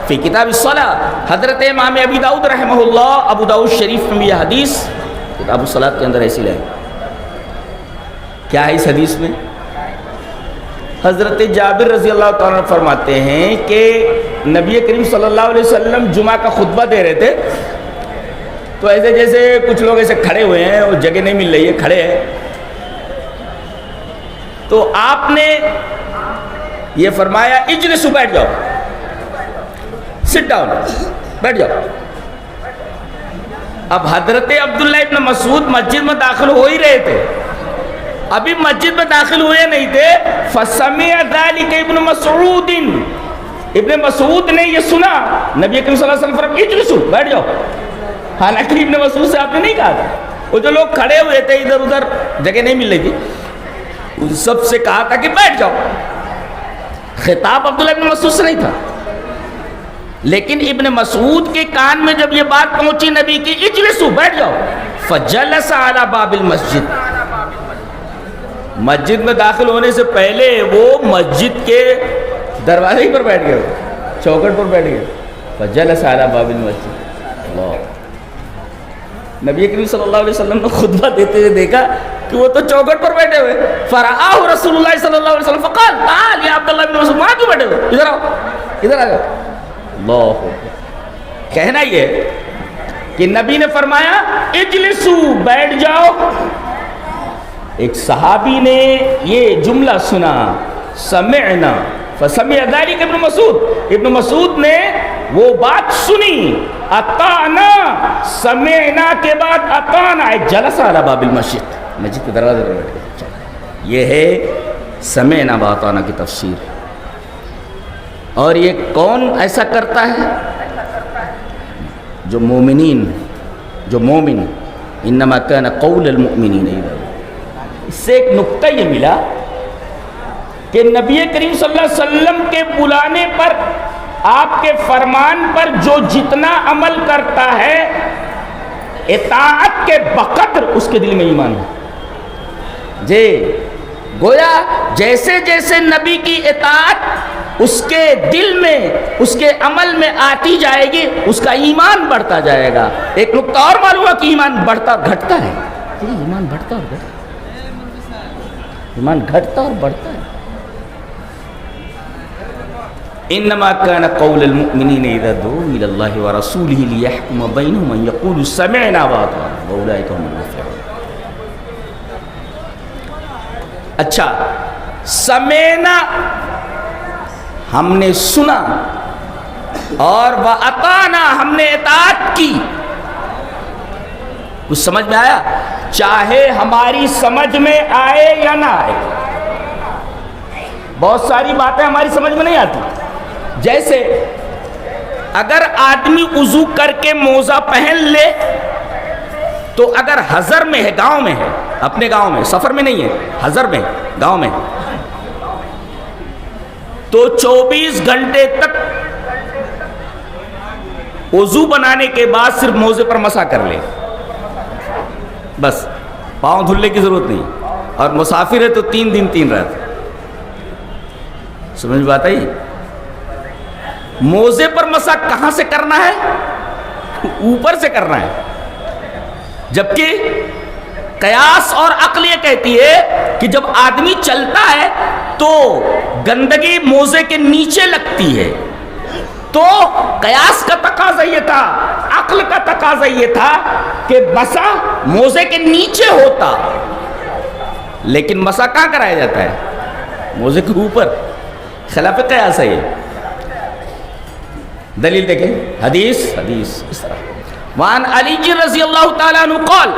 فی کتاب الصلاۃ، حضرت امام ابی داؤد رحمہ اللہ، ابو داؤد شریف میں یہ حدیث کتاب الصلاۃ کے اندر ایسی لائے. کیا ہے اس حدیث میں؟ حضرت جابر رضی اللہ تعالیٰ عنہ فرماتے ہیں کہ نبی کریم صلی اللہ علیہ وسلم جمعہ کا خطبہ دے رہے تھے، تو ایسے جیسے کچھ لوگ ایسے کھڑے ہوئے ہیں اور جگہ نہیں مل رہی ہے، کھڑے ہیں، تو آپ نے یہ فرمایا اجلسوا، بیٹھ جاؤ، سٹ ڈاؤن، بیٹھ جاؤ. اب حضرت عبداللہ ابن مسعود مسجد میں داخل ہو ہی رہے تھے، ابھی مسجد میں داخل ہوئے نہیں تھے. فَسَمِعَ ذَلِكَ ابن مسعود، ابن مسعود نے یہ سنا، نبی کریم صلی اللہ علیہ وسلم فرمایا اجلسوا، بیٹھ جاؤ. حالانکہ ابن مسعود سے آپ نے نہیں کہا تھا، وہ جو لوگ کھڑے ہوئے تھے ادھر ادھر جگہ نہیں مل رہی تھی، ان سب سے کہا تھا کہ بیٹھ جاؤ. خطاب عبداللہ ابن مسعود سے نہیں تھا، لیکن ابن مسعود کے کان میں جب یہ بات پہنچی نبی کی اجلسوا، بیٹھ جاؤ، فجلس علی باب المسجد، مسجد میں داخل ہونے سے پہلے وہ مسجد کے دروازے پر بیٹھ گئے، چوکھٹ پر بیٹھ گئے. فجلس علی باب المسجد. اللہ، نبی کریم صلی اللہ علیہ وسلم نے خطبہ دیتے ہوئے دیکھا کہ وہ تو چوکھٹ پر بیٹھے ہوئے. فرآہ رسول اللہ صلی اللہ علیہ وسلم فقال تعال یا عبداللہ بن مسعود، وہاں کیوں بیٹھے ہوئے، ادھر آؤ، ادھر آ جاؤ. اللہ، کہنا یہ کہ نبی نے فرمایا اجلسوا، بیٹھ جاؤ. ایک صحابی نے یہ جملہ سنا، سمعنا، فسمع ذلك ابن مسعود، ابن مسعود نے وہ بات سنی، اطعنا، سمعنا کے بعد اطعنا، جلس علی باب المسجد، مسجد کے دروازے پر بیٹھ گئے. یہ ہے سمعنا واطعنا کی تفسیر. اور یہ کون ایسا کرتا ہے؟ جو مومنین، جو مومن، انما کان قول المؤمنین. اس سے ایک نکتہ یہ ملا کہ نبی کریم صلی اللہ علیہ وسلم کے بلانے پر، آپ کے فرمان پر جو جتنا عمل کرتا ہے اطاعت کے بقدر اس کے دل میں ایمان ہے. جی گویا جیسے جیسے نبی کی اطاعت اس کے دل میں، اس کے عمل میں آتی جائے گی، اس کا ایمان بڑھتا جائے گا. ایک نکتہ اور معلوم ہوا کہ ایمان بڑھتا اور گھٹتا ہے. ایمان بڑھتا اور گھٹتا، ایمان گھٹتا اور بڑھتا ہے. انما كان قول المؤمنين اذا دعوا الى الله ورسوله ليحكم بينهم ان يقولوا سمعنا واطعنا واولئك هم المفلحون. اچھا، سمعنا ہم نے سنا، اور واطعنا ہم نے اطاعت کی. کچھ سمجھ میں آیا؟ چاہے ہماری سمجھ میں آئے یا نہ آئے. بہت ساری باتیں ہماری سمجھ میں نہیں آتی. جیسے اگر آدمی وضو کر کے موزہ پہن لے تو اگر حضر میں ہے، گاؤں میں ہے، اپنے گاؤں میں، سفر میں نہیں ہے، حضر میں، گاؤں میں، تو 24 گھنٹے تک وضو بنانے کے بعد صرف موزے پر مسح کر لے، بس پاؤں دھلنے کی ضرورت نہیں. اور مسافر ہے تو 3 دن 3 رات. سمجھ بات آئی؟ موزے پر مسح کہاں سے کرنا ہے؟ اوپر سے کرنا ہے. جبکہ قیاس اور عقل یہ کہتی ہے کہ جب آدمی چلتا ہے تو گندگی موزے کے نیچے لگتی ہے. تو قیاس کا تقاضا یہ تھا، عقل کا تقاضا یہ تھا کہ مسح موزے کے نیچے ہوتا، لیکن مسح کہاں کرایا جاتا ہے؟ موزے کے اوپر. خلاف قیاس ہے یہ. دلیل دیکھیں، حدیث اس طرح. وعن علی رضی اللہ تعالیٰ عنہ قال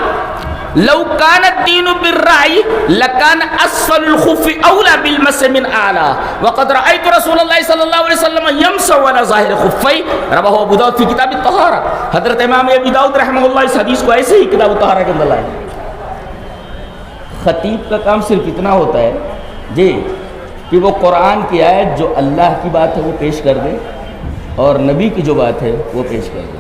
لو كان الدين بالرأي لكان اسفل الخف اولى بالمس من اعلى وقد رايت رسول الله صلى الله عليه وسلم يمسح على ظاهر خفيه رواه ابو داؤد في کتاب الطہارہ. حضرت امام ابی داؤد رحمہ اللہ اس حدیث کو ایسے ہی کتاب الطہارہ کے اندر لائے. خطیب کا کام صرف اتنا ہوتا ہے جی کہ وہ قرآن کی آیت جو اللہ کی بات ہے وہ پیش کر دے اور نبی کی جو بات ہے وہ پیش کر دے،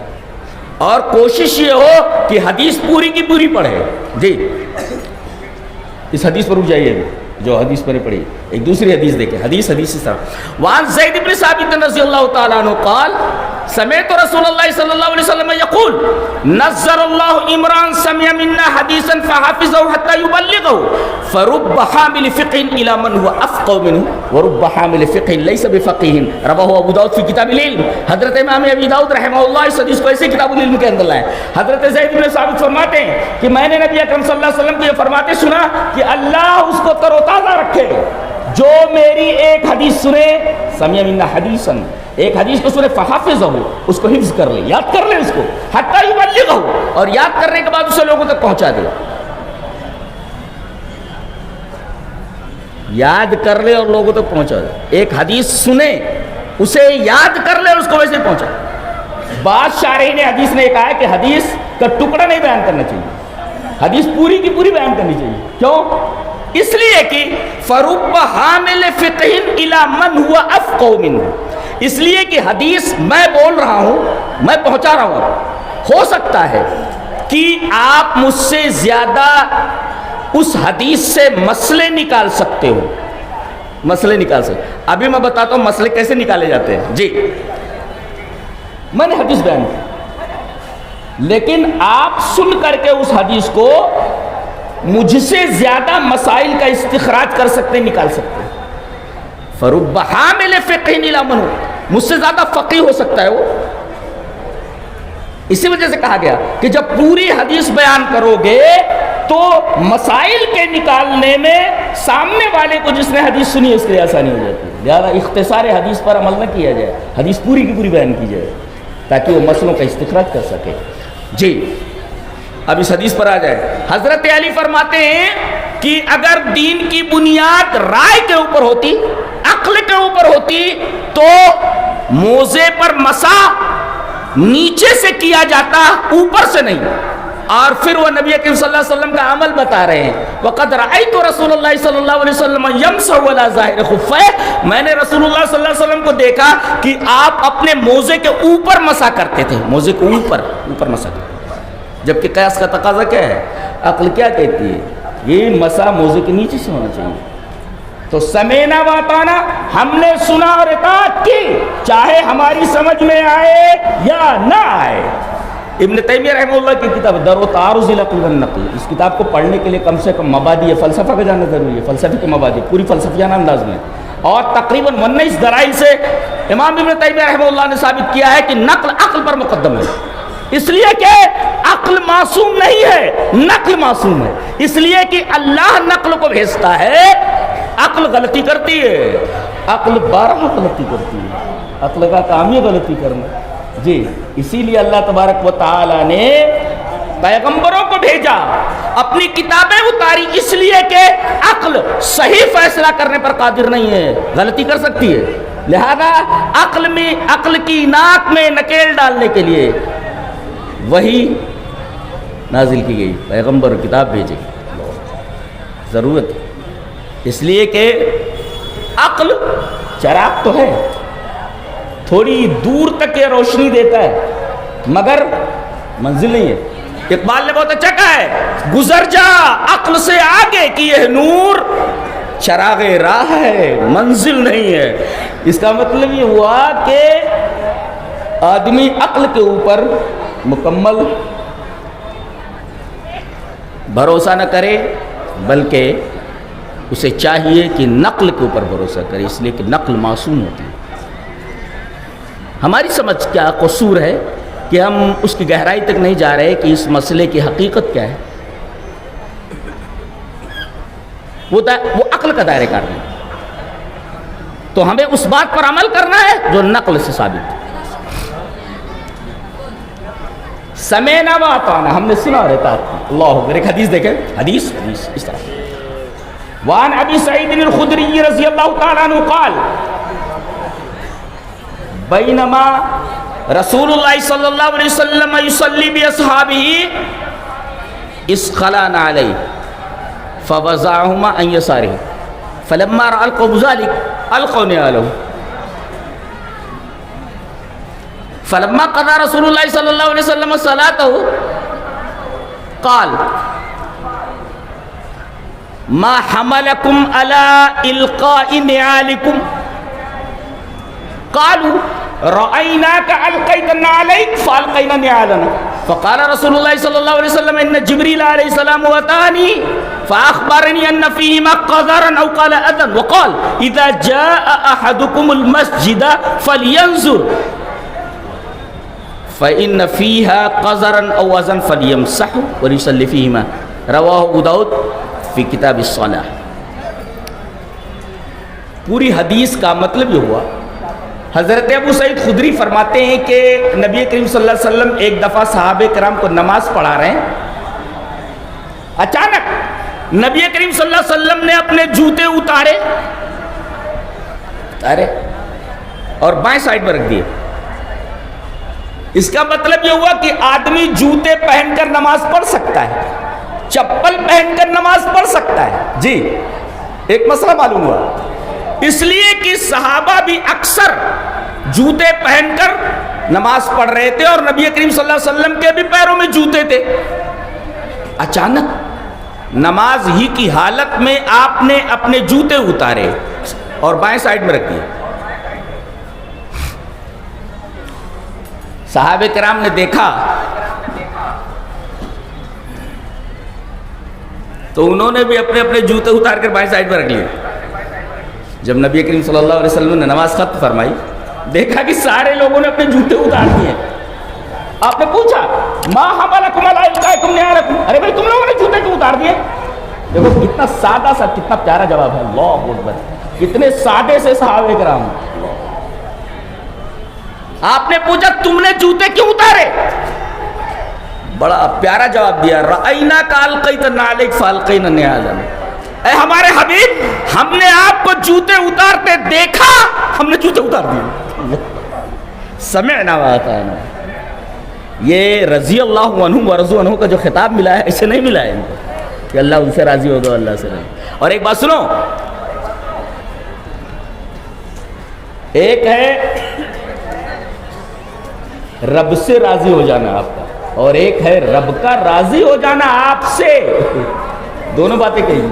اور کوشش یہ ہو کہ حدیث پوری کی پوری پڑھے. جی اس حدیث پر رک جائیے جو حدیث پر پڑھی. ایک دوسری حدیث دیکھیں، حدیث اس طرح. وعن زید بن ثابت رضی اللہ تعالیٰ عنہ قال سمعت رسول اللہ صلی اللہ علیہ وسلم یقول نظر اللہ عمران سمع منا حدیثا فحافظه حتى يبلغه فرب حامل فقه الى من هو افقه منه ورب حامل فقه ليس بفقيه رواه ابو داؤد في کتاب العلم. حضرت امام ابی داؤد رحمہ اللہ اس حدیث کو ایسے کتاب العلم کے اندر لائے. حضرت زید بن ثابت فرماتے ہیں کہ میں نے نبی اکرم صلی اللہ علیہ وسلم کو یہ فرماتے سنا کہ اللہ اس کو تر و تازہ رکھے جو میری ایک حدیث سنے, سمع منا حدیثا, ایک حدیث کو سنے, فحافظہ, اس کو حفظ کر لے, یاد کر لے اس کو, حتی یبلغہ, اور یاد کرنے کے بعد اسے لوگوں تک پہنچا دے. یاد کر لے اور لوگوں تک پہنچا دے. ایک حدیث سنے, اسے یاد کر لے اور اس کو ویسے پہنچا. بعض شارحین حدیث نے کہا ہے کہ حدیث کا ٹکڑا نہیں بیان کرنا چاہیے, حدیث پوری کی پوری بیان کرنی چاہیے. کیوں؟ اس لیے کہ فرب حامل فقہ الی من ہوا افقہ منہ, اس لیے کہ حدیث میں بول رہا ہوں, میں پہنچا رہا ہوں, ہو سکتا ہے کہ آپ مجھ سے زیادہ اس حدیث سے مسئلے نکال سکتے ہو, مسئلے نکال سکتے. ابھی میں بتاتا ہوں مسئلے کیسے نکالے جاتے ہیں. جی, میں نے حدیث بیان کی, لیکن آپ سن کر کے اس حدیث کو مجھ سے زیادہ مسائل کا استخراج کر سکتے, نکال سکتے. فرب حامل فقہ الی من, مجھ سے زیادہ فقیہ ہو سکتا ہے وہ. اسی وجہ سے کہا گیا کہ جب پوری حدیث بیان کرو گے تو مسائل کے نکالنے میں سامنے والے کو جس نے حدیث سنی اس کے لیے آسانی ہو جاتی ہے. لہذا اختصار حدیث پر عمل نہ کیا جائے, حدیث پوری کی پوری بیان کی جائے تاکہ وہ مسئلوں کا استخراج کر سکے. جی, اب اس حدیث پر آ جائے. حضرت علی فرماتے ہیں کہ اگر دین کی بنیاد رائے کے اوپر ہوتی, عقل کے اوپر ہوتی, تو موزے پر مسح نیچے سے کیا جاتا, اوپر سے نہیں. اور پھر وہ نبی کریم صلی اللہ علیہ وسلم کا عمل بتا رہے ہیں. وقد رأیت رسول اللہ صلی اللہ علیہ وسلم یمسح علی ظاہر خفیہ, میں نے رسول اللہ صلی اللہ علیہ وسلم کو دیکھا کہ آپ اپنے موزے کے اوپر مسح کرتے تھے, موزے کے اوپر مسح کرتے. جبکہ قیاس کا تقاضا کیا ہے, عقل کیا کہتی ہے, یہ مسح موزے کے نیچے سے ہونا چاہیے. تو سمینا واتانا, ہم نے سنا اور اطاعت کی, چاہے ہماری سمجھ میں آئے یا نہ آئے. ابن تیمیہ رحمہ اللہ کی کتاب در و تعارض العقل والنقل, اس کتاب کو پڑھنے کے لیے کم سے کم مبادی فلسفہ کا جاننا ضروری ہے, فلسفے کے مبادی پوری فلسفیانہ انداز میں. اور تقریباً 19 دلائل سے امام ابن تیمیہ رحمہ اللہ نے ثابت کیا ہے کہ نقل عقل پر مقدم ہے, اس لیے کہ عقل معصوم نہیں ہے, نقل معصوم ہے. اس لیے کہ اللہ نقل کو بھیجتا ہے, عقل غلطی کرتی ہے, عقل بارہ غلطی کرتی ہے, عقل کا کام ہی غلطی کرنا. جی, اسی لیے اللہ تبارک و تعالی نے پیغمبروں کو بھیجا, اپنی کتابیں اتاری, اس لیے کہ عقل صحیح فیصلہ کرنے پر قادر نہیں ہے, غلطی کر سکتی ہے. لہذا عقل کی ناک میں نکیل ڈالنے کے لیے وہی نازل کی گئی, پیغمبر کتاب بھیجے گی, ضرورت ہے. اس لیے کہ عقل چراغ تو ہے, تھوڑی دور تک یہ روشنی دیتا ہے, مگر منزل نہیں ہے. اقبال نے بہت اچھا کہا ہے, گزر جا عقل سے آگے کہ یہ نور چراغ راہ ہے, منزل نہیں ہے. اس کا مطلب یہ ہوا کہ آدمی عقل کے اوپر مکمل بھروسہ نہ کرے, بلکہ اسے چاہیے کہ نقل کے اوپر بھروسہ کرے, اس لیے کہ نقل معصوم ہوتی ہے. ہماری سمجھ کیا قصور ہے کہ ہم اس کی گہرائی تک نہیں جا رہے کہ اس مسئلے کی حقیقت کیا ہے. وہ عقل کا دائرہ کار ہے, تو ہمیں اس بات پر عمل کرنا ہے جو نقل سے ثابت ہے. سمینا و اطعنا, ہم نے سنا اور اطاعت کی. اللہ اکبر. ایک حدیث دیکھیں, حدیث اس طرح. وعن ابی سعید الخدری رضی اللہ تعالیٰ عنہ قال بینما رسول اللہ صلی اللہ علیہ وسلم یصلی باصحابہ اسخلان علیہ فوضعهما عن یسارہ فلما رأى القوم ذلك القوا نعالهم فلما قضى رسول الله صلى الله عليه وسلم صلاته قال ما حملكم على إلقاء نعالكم قالوا رأيناك ألقيت عليك فألقينا نعالنا فقال رسول الله صلى الله عليه وسلم إن جبريل عليه السلام أتاني فأخبرني أن فيهما قذرا أو قال أذى وقال إذا جاء أحدكم المسجد فلينظر فإن فيها قذرا أو أذى فليمسحه وليصلي فيهما رواه أبو داود فی کتاب الصلاۃ. پوری حدیث کا مطلب یہ ہوا، حضرت ابو سعید خدری فرماتے ہیں کہ نبی کریم صلی اللہ علیہ وسلم ایک دفعہ صحابہ کرام کو نماز پڑھا رہے ہیں، اچانک نبی کریم صلی اللہ علیہ وسلم نے اپنے جوتے اتارے اور بائیں سائڈ پر رکھ دیے. اس کا مطلب یہ ہوا کہ آدمی جوتے پہن کر نماز پڑھ سکتا ہے، چپل پہن کر نماز پڑھ سکتا ہے. جی ایک مسئلہ معلوم ہوا، اس لیے کہ صحابہ بھی اکثر جوتے پہن کر نماز پڑھ رہے تھے اور نبی کریم صلی اللہ علیہ وسلم کے بھی پیروں میں جوتے تھے. اچانک نماز ہی کی حالت میں آپ نے اپنے جوتے اتارے اور بائیں سائڈ میں رکھ دیے. صحابہ کرام نے دیکھا تو انہوں نے بھی اپنے اپنے جوتے اتار کر بائیں سائڈ پر رکھ لیے. جب نبی کریم صلی اللہ علیہ وسلم نے نماز ختم فرمائی، دیکھا کہ سارے لوگوں نے اپنے جوتے اتار دیے. آپ نے پوچھا ما حملکم علی القائکم نعالکم، ارے بھائی تم لوگوں نے جوتے کیوں اتار دیے؟ دیکھو کتنا سادہ سا، کتنا پیارا جواب ہے. اللہ اکبر، کتنے سادے سے صحابہ کرام. آپ نے پوچھا تم نے جوتے کیوں اتارے؟ بڑا پیارا جواب دیا، رأیناک القیت نعلیک فالقینا نعالنا. اے ہمارے حبیب، ہم نے آپ کو جوتے اتارتے دیکھا، ہم نے جوتے اتار دیے. سمعنا واطعنا. یہ رضی اللہ عنہ ورضوا عنہ کا جو خطاب ملا ہے، اسے نہیں ملا ہے ان کو کہ اللہ ان سے راضی ہو گا، اللہ سے نہیں. اور ایک بات سنو، ایک ہے رب سے راضی ہو جانا آپ کا، اور ایک ہے رب کا راضی ہو جانا آپ سے. دونوں باتیں کہی.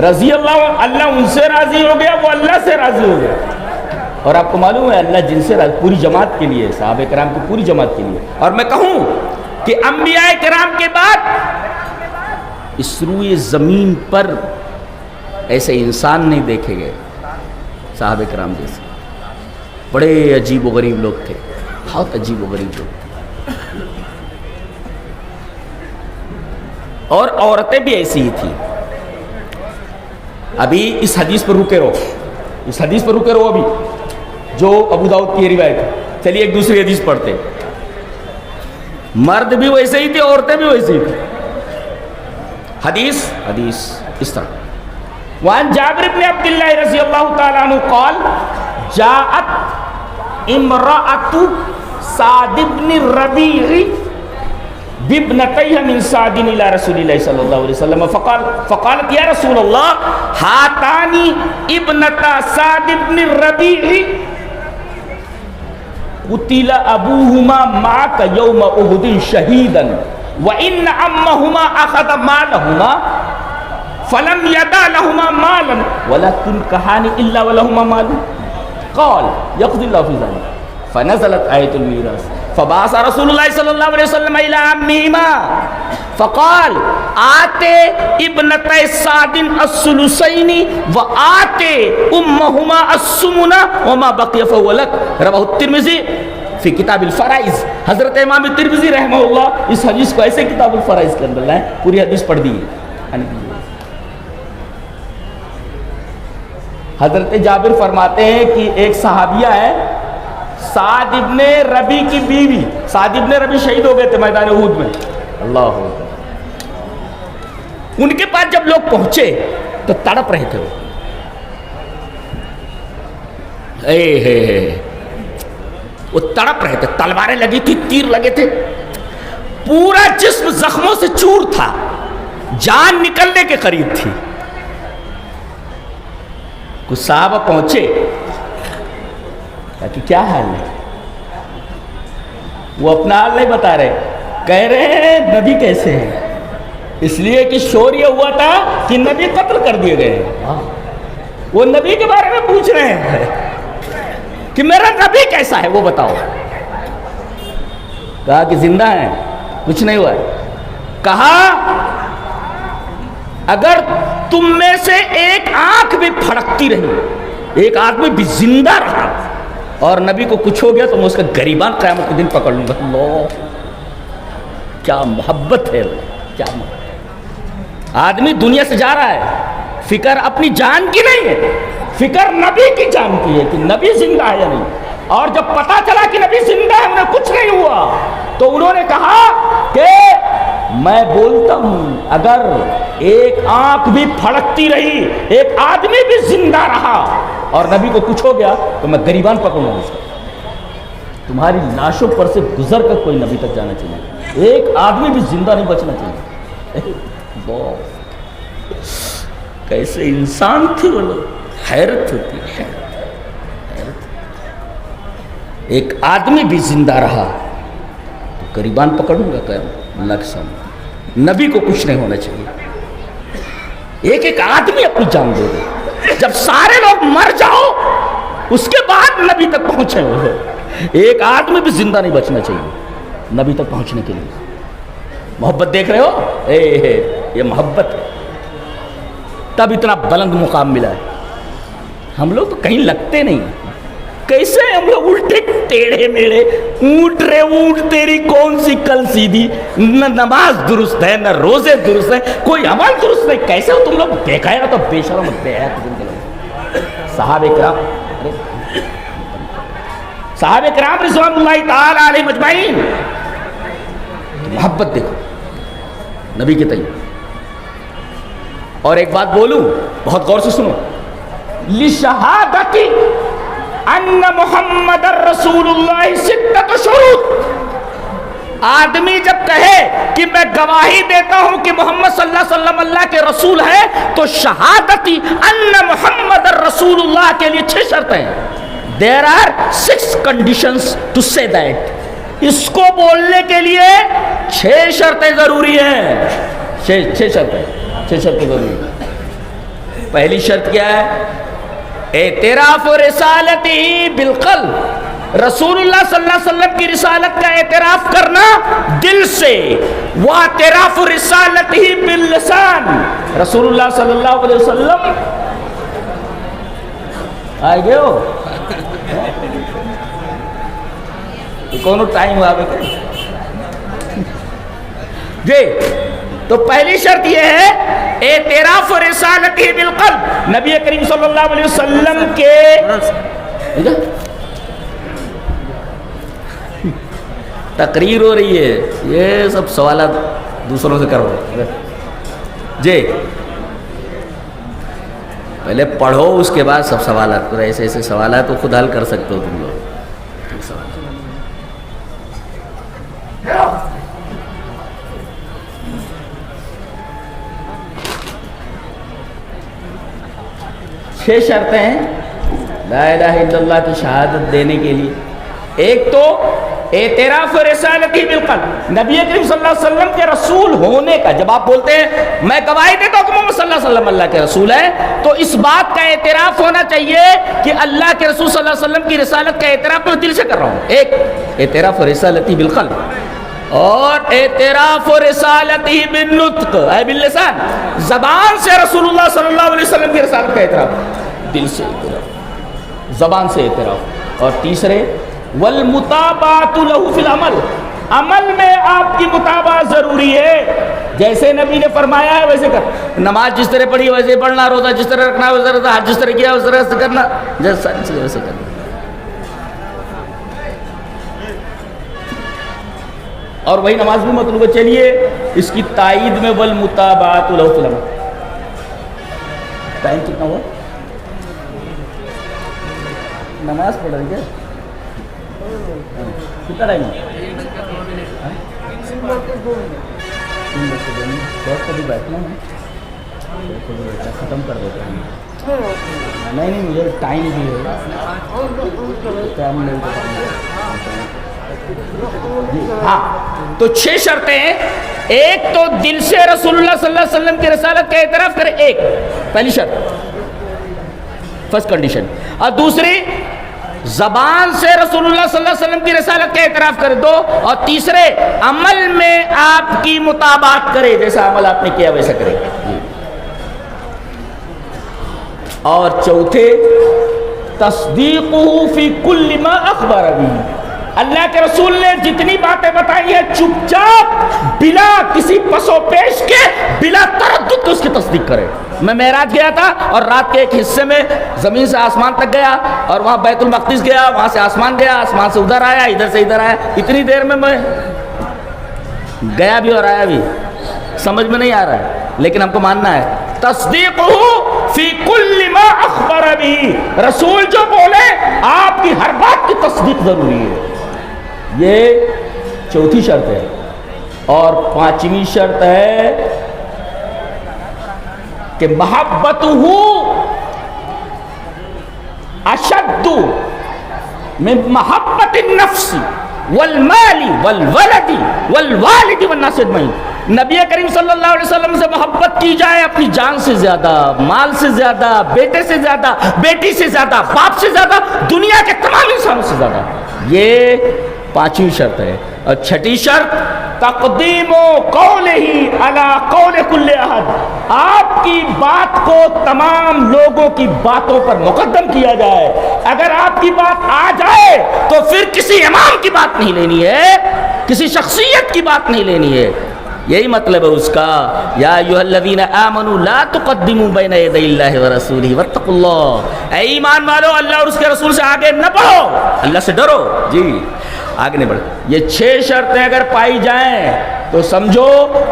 رضی اللہ ان سے راضی ہو گیا، وہ اللہ سے راضی ہو گیا. اور آپ کو معلوم ہے اللہ جن سے راضی پوری جماعت کے لیے، صحابہ کرام کی پوری جماعت کے لیے. اور میں کہوں کہ انبیاء کرام کے بعد اس روئے زمین پر ایسے انسان نہیں دیکھے گئے صحابہ کرام جیسے. بڑے عجیب و غریب لوگ تھے، بہت عجیب و غریب لوگ. اور عورتیں بھی ایسی ہی تھیں. ابھی اس حدیث پر رکے رہو، اس حدیث پر رکے رہو ابھی جو ابو داؤد کی روایت ہے. چلیے ایک دوسری حدیث پڑھتے. مرد بھی ویسے ہی تھے، عورتیں بھی ویسے ہی تھیں. حدیث اس طرح، وعن جابر بن عبد اللہ رضی اللہ تعالی عنہ قال جاءت امرأۃ سعد بن الربیع بابنتیہ من سعد الى رسول اللہ صلی اللہ علیہ وسلم فقالت یا رسول اللہ ہاتانی ابنتا سعد بن الربیع قتل ابوہما معک یوم احد شہیدا وان عمہما اخذ مالہما فلم یدع لہما مالا ولا تنکحان الا ولہما مال. قال یقضی اللہ فی ذلک فنزلت آیت المیراث فبعث رسول اللہ صلی اللہ علیہ وسلم الى عمہما فقال آتے ابنتِ سعد الثلثین وآتے امہما الثمن وما بقی فهو لک. رواہ الترمذی فی کتاب الفرائض. حضرت امام ترمذی رحمہ اللہ اس حدیث کو ایسے کتاب الفرائض کے اندر لائیں، پوری حدیث پڑھ دی. حضرت جابر فرماتے ہیں کہ ایک صحابیہ ہے سعد ابن ربی کی بیوی. سعد ابن ربی شہید ہو گئے تھے میدان احد میں. اللہ اکبر. ان کے پاس جب لوگ پہنچے تو تڑپ رہے تھے وہ تڑپ رہے تھے. تلواریں لگی تھی، تیر لگے تھے، پورا جسم زخموں سے چور تھا، جان نکلنے کے قریب تھی. کچھ صحابہ پہنچے کہ کیا حال ہے؟ وہ اپنا حال نہیں بتا رہے، کہہ رہے ہیں نبی کیسے ہیں. اس لیے کہ شور یہ ہوا تھا کہ نبی قتل کر دیے گئے. وہ نبی کے بارے میں پوچھ رہے ہیں کہ میرا نبی کیسا ہے وہ بتاؤ. کہا کہ زندہ ہے, کچھ نہیں ہوا ہے. کہا اگر تم میں سے ایک آنکھ بھی پھڑکتی رہی, ایک آدمی بھی زندہ رہا اور نبی کو کچھ ہو گیا تو میں اس کا گریبان قیامت کے دن پکڑ لوں گا. اللہ کیا محبت ہے, کیا محبت. آدمی دنیا سے جا رہا ہے, فکر اپنی جان کی نہیں ہے, فکر نبی کی جان کی ہے کہ نبی زندہ ہے یا نہیں. اور جب پتا چلا کہ نبی زندہ ہے, انہیں کچھ نہیں ہوا, تو انہوں نے کہا کہ میں بولتا ہوں اگر ایک آنکھ بھی پھڑکتی رہی, ایک آدمی بھی زندہ رہا اور نبی کو کچھ ہو گیا تو میں گریبان پکڑوں گا اس کا. تمہاری لاشوں پر سے گزر کر کوئی نبی تک جانا چاہیے, ایک آدمی بھی زندہ نہیں بچنا چاہیے. کیسے انسان تھے وہ لوگ, حیرت ہوتی ہے. ایک آدمی بھی زندہ رہا تو گریبان پکڑوں گا اللہ کے سامنے. نبی کو کچھ نہیں ہونا چاہیے. ایک ایک آدمی اپنی جان دے دے, جب سارے لوگ مر جاؤ اس کے بعد نبی تک پہنچے ہوئے. ایک آدمی بھی زندہ نہیں بچنا چاہیے نبی تک پہنچنے کے لیے. محبت دیکھ رہے ہو, یہ محبت ہے, تب اتنا بلند مقام ملا ہے. ہم لوگ تو کہیں لگتے نہیں. کیسے ہم لوگ الٹے ٹیڑھے میڑے اونٹ رے اونٹ, تیری کون سی کل سیدھی, نہ نماز درست ہے نہ روزے درست ہے, کوئی عمل درست نہیں. کیسے ہو تم لوگ بے غیرت اور بے شرم بے حیا قسم کے لوگ. صحابہ کرام رضوان اللہ تعالی علیہ مجمعین, محبت دیکھو نبی کے تئیں. اور ایک بات بولوں, بہت غور سے سنو. لشہادتی ان محمد رسول اللہ ستۃ شروط. آدمی جب کہے کہ میں گواہی دیتا ہوں کہ محمد صلی اللہ علیہ وسلم اللہ کے رسول ہے, تو شہادتی ان محمد رسول اللہ کے لیے 6 شرطیں ہیں. There are 6 conditions to say that. اس کو بولنے کے لیے 6 شرطیں ضروری ہیں. 6 شرطیں ضروری ہیں. پہلی شرط کیا ہے؟ اعتراف رسالتی بالقلب. رسول اللہ صلی اللہ علیہ وسلم کی رسالت کا اعتراف کرنا دل سے. واعتراف رسالتی باللسان. رسول اللہ صلی اللہ علیہ وسلم آئے گئے ہو کونوں ٹائم ہوا جی. تو پہلی شرط یہ ہے اعتراف رسالتی بالقلب. نبی کریم صلی اللہ علیہ وسلم کے تقریر ہو رہی ہے, یہ سب سوالات دوسروں سے کرو جی. پہلے پڑھو اس کے بعد سب سوالات کرو. ایسے ایسے سوالات تو خود حل کر سکتے ہو تم لوگ. چھ شرطیں ہیں لا الہ الا اللہ کی شہادت دینے کے لیے. ایک تو اعتراف رسالتی بالقلب, نبی کریم صلی اللہ علیہ وسلم کے رسول ہونے کا. جب آپ بولتے ہیں میں گواہی دیتا ہوں کہ محمد صلی اللہ علیہ وسلم اللہ کے رسول ہے, تو اس بات کا اعتراف ہونا چاہیے کہ اللہ کے رسول صلی اللہ علیہ وسلم کی رسالت کا اعتراف میں دل سے کر رہا ہوں. ایک اعتراف رسالتی بالقلب, اور اعتراف رسالتی بالنطق اے باللسان. زبان سے رسول اللہ صلی اللہ علیہ وسلم کی رسالت کا اعتراف, دل سے اعتراف, زبان سے اعتراف. اور تیسرے والمتابعۃ لہ فی العمل. عمل میں آپ کی متابعت ضروری ہے. جیسے نبی نے فرمایا ہے ویسے کر. نماز جس طرح پڑھی ویسے پڑھنا, روزہ جس طرح رکھنا ویسے رکھنا, حج جس طرح کیا اس طرح سے کرنا, جیسے ساری چیزیں ویسے کرنا. اور وہی نماز بھی مطلوب ہے. چلیے اس کی تائید میں والمتابعۃ لہ فی العمل. ٹائم کتنا ہوا؟ نماز پڑھ رہی ہے کتنا ٹائم ہے؟ کبھی بیٹھنا ہے, ختم کر دیتے ہیں. نہیں مجھے ٹائم بھی ہے. ہاں, تو 6 شرطیں ہیں. ایک تو دل سے رسول اللہ صلی اللہ علیہ وسلم کی رسالت کا اعتراف کرے, ایک پہلی شرط, فرسٹ کنڈیشن. اور دوسری زبان سے رسول اللہ صلی اللہ علیہ وسلم کی رسالت کا اعتراف کرے، دو، اور تیسرے عمل میں آپ کی مطابقت کرے، جیسا عمل آپ نے کیا ویسا کرے، اور چوتھے تصدیقہ فی کل ما اخبر بہ، اللہ کے رسول نے جتنی باتیں بتائی ہیں چپ چاپ بلا کسی پس و پیش کے، بلا تردد اس کی تصدیق کرے۔ میں معراج گیا تھا اور رات کے ایک حصے میں زمین سے آسمان تک گیا، اور وہاں بیت المقدس گیا، وہاں سے آسمان گیا، آسمان سے ادھر آیا، ادھر سے ادھر آیا، اتنی دیر میں گیا بھی اور آیا بھی، سمجھ میں نہیں آ رہا ہے، لیکن ہم کو ماننا ہے تصدیقہ فی کل ما اخبر بہ، رسول جو بولے آپ کی ہر بات کی تصدیق ضروری ہے، یہ چوتھی شرط ہے۔ اور پانچویں شرط ہے کہ محبتہ اشد من محبت النفس والمال والولد والوالد والناس اجمعین، نبی کریم صلی اللہ علیہ وسلم سے محبت کی جائے اپنی جان سے زیادہ، مال سے زیادہ، بیٹے سے زیادہ، بیٹی سے زیادہ، باپ سے زیادہ، دنیا کے تمام انسانوں سے زیادہ، یہ پانچویں شرط ہے۔ اور چھٹی شرط تقدیم قولہ علی قول کل احد، آپ کی بات کو تمام لوگوں کی باتوں پر مقدم کیا جائے، اگر آپ کی بات آ جائے تو پھر کسی امام کی بات نہیں لینی ہے، کسی شخصیت کی بات نہیں لینی ہے، یہی مطلب ہے اس کا، یا ایھا الذین آمنوا لا تقدموا بین یدی اللہ ورسولہ واتقوا اللہ، اے ایمان والو اللہ اور اس کے رسول سے آگے نہ بڑھو، اللہ سے ڈرو، جی آگے نہیں بڑھو۔ یہ 6 شرطیں اگر پائی جائیں تو سمجھو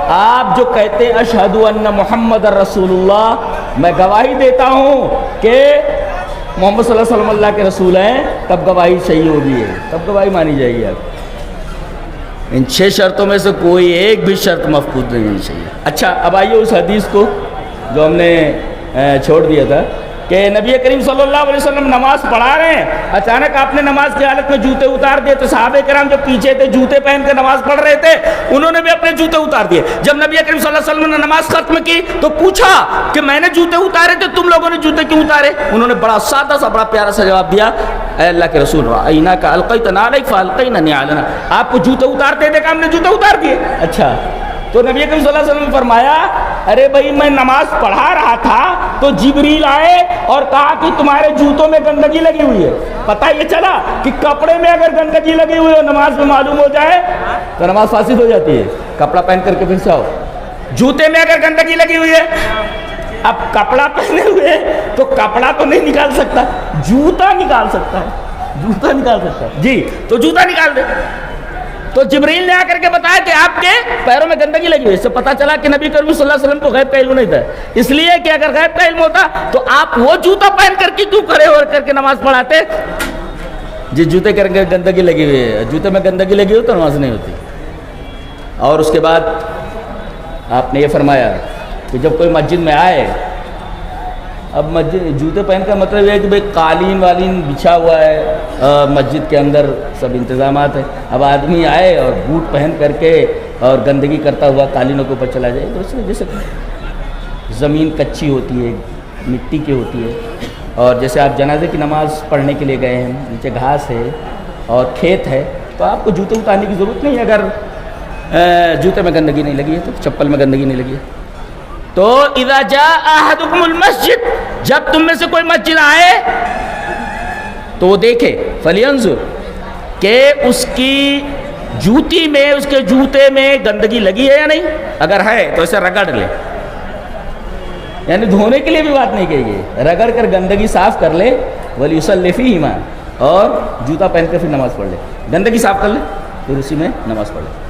آپ جو کہتے ہیں اشہد ان محمد رسول اللہ، میں گواہی دیتا ہوں کہ محمد صلی اللہ علیہ وسلم اللہ کے رسول ہیں، تب گواہی صحیح ہوگی، تب گواہی مانی جائے گی۔ آپ ان 6 شرطوں میں سے کوئی ایک بھی شرط مفقود نہیں ہونی چاہیے۔ اچھا اب آئیے اس حدیث کو جو ہم نے چھوڑ دیا تھا کہ نبی کریم صلی اللہ علیہ وسلم نماز پڑھا رہے ہیں، اچانک آپ نے نماز کی حالت میں جوتے اتار دیے، تو صحابہ کرام جو پیچھے تھے جوتے پہن کے نماز پڑھ رہے تھے، انہوں نے بھی اپنے جوتے اتار دیے۔ جب نبی کریم صلی اللہ علیہ وسلم نے نماز ختم کی تو پوچھا کہ میں نے جوتے اتارے تھے، تم لوگوں نے جوتے کیوں اتارے؟ انہوں نے بڑا سادہ سا بڑا پیارا سا جواب دیا، اے اللہ کے رسول رأیناک القیت نعلیک فالقینا نعالنا، آپ کو جوتے اتارتے دیکھا ہم نے جوتے اتار دیے۔ اچھا تو نبی کریم صلی اللہ علیہ وسلم نے فرمایا ارے بھائی میں نماز پڑھا رہا تھا تو جبریل آئے اور کہا کہ تمہارے جوتوں میں گندگی لگی ہوئی ہے۔ پتہ یہ چلا کہ کپڑے میں اگر گندگی لگی ہوئی ہو نماز میں معلوم ہو جائے تو نماز فاسد ہو جاتی ہے، کپڑا پہن کر کے پھر سے آؤ۔ جوتے میں اگر گندگی لگی ہوئی ہے، اب کپڑا پہنے ہوئے تو کپڑا تو نہیں نکال سکتا، جوتا نکال سکتا ہے، جوتا نکال سکتا ہے، جی تو جوتا نکال دے۔ تو جبریل نے آ کر کے بتایا کہ آپ کے پیروں میں گندگی لگی ہوئی ہے، اس سے پتہ چلا کہ نبی کریم صلی اللہ علیہ وسلم کو غیب کا علم نہیں تھا، اس لیے کہ اگر غیب کا علم ہوتا تو آپ وہ جوتا پہن کر کے کیوں کھڑے ہو کر کے نماز پڑھاتے؟ جی جوتے کر کے گندگی لگی ہوئی ہے، جوتے میں گندگی لگی ہوئی تو نماز نہیں ہوتی۔ اور اس کے بعد آپ نے یہ فرمایا کہ جب کوئی مسجد میں آئے، اب مسجد جوتے پہن کا مطلب یہ ہے کہ بھائی قالین والین بچھا ہوا ہے مسجد کے اندر، سب انتظامات ہیں، اب آدمی آئے اور بوٹ پہن کر کے اور گندگی کرتا ہوا قالینوں کے اوپر چلا جائے تو اس میں جیسے زمین کچی ہوتی ہے، مٹی کی ہوتی ہے، اور جیسے آپ جنازے کی نماز پڑھنے کے لیے گئے ہیں، نیچے گھاس ہے اور کھیت ہے تو آپ کو جوتے اتارنے کی ضرورت نہیں ہے اگر جوتے میں گندگی نہیں لگی ہے تو، چپل میں گندگی نہیں لگی ہے تو۔ اذا جاء احدکم المسجد، جب تم میں سے کوئی مسجد آئے تو وہ دیکھے، فلینظر، کہ اس کی جوتی میں، اس کے جوتے میں گندگی لگی ہے یا نہیں، اگر ہے تو اسے رگڑ لے، یعنی دھونے کے لیے بھی بات نہیں کہی گئی، رگڑ کر گندگی صاف کر لے، ولیصلی فیہما، اور جوتا پہن کر پھر نماز پڑھ لے، گندگی صاف کر لے پھر اسی میں نماز پڑھ لے۔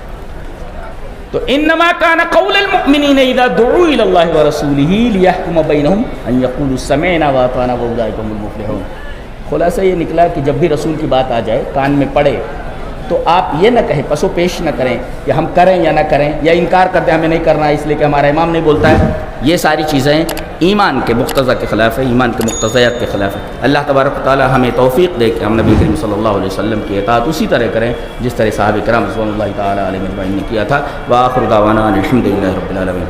تو انما کان قول المؤمنین اذا دعوا الی اللہ ورسولہ لیحکم بینہم ان یقولوا سمعنا واطعنا واولئک هم المفلحون۔ خلاصہ یہ نکلا کہ جب بھی رسول کی بات آ جائے کان میں پڑے تو آپ یہ نہ کہیں، پس و پیش نہ کریں کہ ہم کریں یا نہ کریں، یا انکار کرتے ہمیں نہیں کرنا اس لیے کہ ہمارا امام نہیں بولتا ہے، یہ ساری چیزیں ایمان کے مقتضیٰ کے خلاف ہے، ایمان کے مقتضیات کے خلاف ہے۔ اللہ تبارک و تعالی ہمیں توفیق دے کہ ہم نبی کریم صلی اللہ علیہ وسلم کی اطاعت اسی طرح کریں جس طرح صحابہ کرام رضوان اللہ تعالی علیہم اجمعین نے کیا تھا۔ وآخر دعوانا الحمد للہ رب العالمین۔